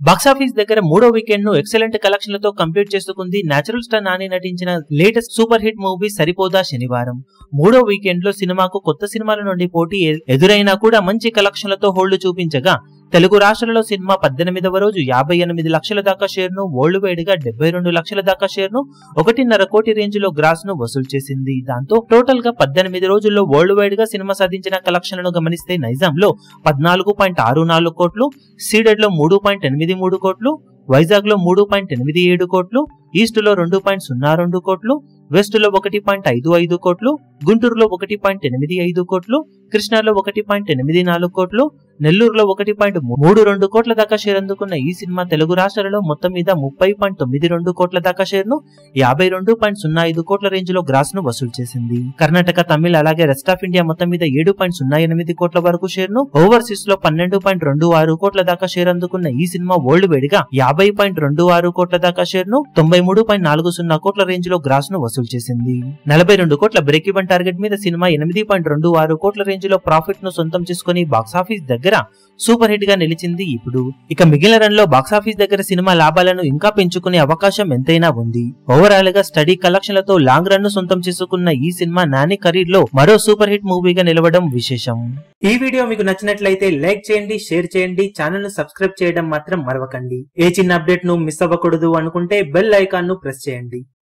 Box office దగ్గర మూడో weekend ను ఎక్సలెంట్ కలెక్షన్లతో కంప్లీట్ చేసుకుంది. నేచురల్ స్టార్ నాని నటించిన లేటెస్ట్ సూపర్ హిట్ మూవీ సరిపోదా శనివారం. మూడో వీకెండ్ లో సినిమాకు కొత్త సినిమాల నుండి పోటీ ఎదురైనా కూడా మంచి కలెక్షన్లతో హోల్డ్ చూపించగా తెలుగు రాష్ట్రాలలో సినిమా 18వ రోజు 58 లక్షల దాకా షేర్ ను, వరల్డ్ వైడ్ గా 72 లక్షల దాకా షేర్ ను, 1.5 కోటి రేంజ్ లో గ్రాస్ ను వసూలు చేసింది. దాంతో టోటల్ గా 18 రోజుల్లో వరల్డ్ వైడ్ గా సినిమా సాధించిన కలెక్షన్లను గమనిస్తే నైజాం లో 14.64 కోట్లు, సీడెడ్ లో 3.83 కోట్లు, వైజాగ్ లో 3.87 కోట్లు, ఈస్ట్ లో 2.02 కోట్లు, వెస్ట్ లో 1.55 కోట్లు, గుంటూరులో 1.85 కోట్లు, కృష్ణాలో 1.84 కోట్లు, నెల్లూరులో 1.32 కోట్ల దాకా షేర్ అందుకున్న ఈ సినిమా తెలుగు రాష్ట్రాలలో మొత్తం మీద 30.92 కోట్ల దాకా షేర్ ను, 52.05 కోట్ల రేంజ్ లో గ్రాస్ ను వసూలు చేసింది. కర్ణాటక, తమిళ అలాగే రెస్ట్ ఆఫ్ ఇండియా మొత్తం మీద 7.08 కోట్ల వరకు షేర్ ను, ఓవర్సీస్ లో 12.26 కోట్ల దాకా షేర్ అందుకున్న ఈ సినిమా వరల్డ్ వైడ్ గా 50.26 కోట్ల దాకా షేర్ ను, 93.40 కోట్ల రేంజ్ లో గ్రాస్ ను వసూలు చేసింది. 42 కోట్ల బ్రేక్ ఈవెన్ టార్గెట్ మీద సినిమా 8.26 కోట్ల రేంజ్ లో ప్రాఫిట్ ను సొంతం చేసుకుని బాక్సాఫీస్ దగ్గర సూపర్ హిట్ గా నిలిచింది. ఇప్పుడు ఇక మిగిలిన రన్ లో బాక్సాఫీస్ దగ్గర సినిమా లాభాలను ఇంకా పెంచుకునే అవకాశం ఎంతైనా ఉంది. ఓవరాల్ గా స్టడీ కలెక్షన్లతో లాంగ్ రన్ ను సొంతం చేసుకున్న ఈ సినిమా నాని కెరీర్ లో మరో సూపర్ హిట్ మూవీగా నిలవడం విశేషం. ఈ వీడియో మీకు నచ్చినట్లయితే లైక్ చేయండి, షేర్ చేయండి, ఛానల్ ను సబ్స్క్రైబ్ చేయడం మాత్రం మరవకండి. ఏ చిన్న అప్డేట్ ను మిస్ అవ్వకూడదు అనుకుంటే బెల్ ఐకాన్ ను ప్రెస్ చేయండి.